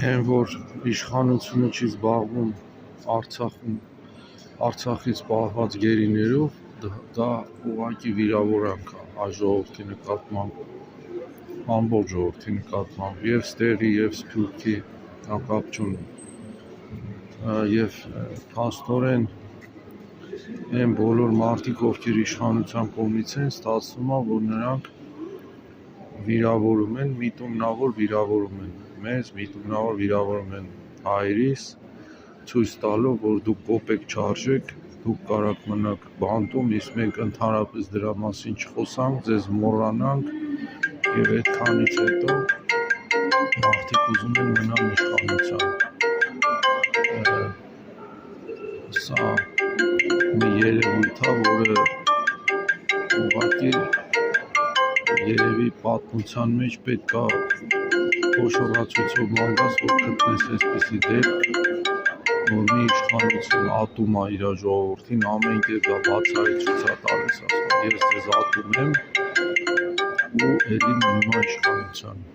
Են որ իշխանությունը չի զբաղվում Արցախից պահված գերիներով, դա ուղղակի վիրավորանք է այս ժողովրդի նկատմամբ, ամբողջ ժողովրդի նկատմամբ, և ստեղի, և սփյուռքի կապ չունի, և փաստորեն այն բոլոր մարդիկ, ովքեր իշխանության կողմից են, ստացվում է, որ նրանք վիրավորում են, միտումնավոր վիրավորում են մեզ, միտումնավոր վիրավորում են հայերիս, ցույց տալով, որ դուք կոպեկ չարժեք, դուք կարաք մնաք բանտում, իսկ մենք ընդհանրապես դրա մասին չխոսանք, ձեզ մոռանանք, և այդքանից հետո մարդիկ ուզում են մնալ իշխանության։ Սա մի երևույթ է, որը ուղղակի երևի պատմության մեջ պետք է խոշորացույցով մանրած, որ գտնես այսպիսի դեպք, որ մի իշխանություն ատում է իր ժողովրդին, ամեն կերպ դա բացահայտ ցույց է տալիս, ասում ես ձեզ ատում եմ, ու էլի մնում է իշխանության։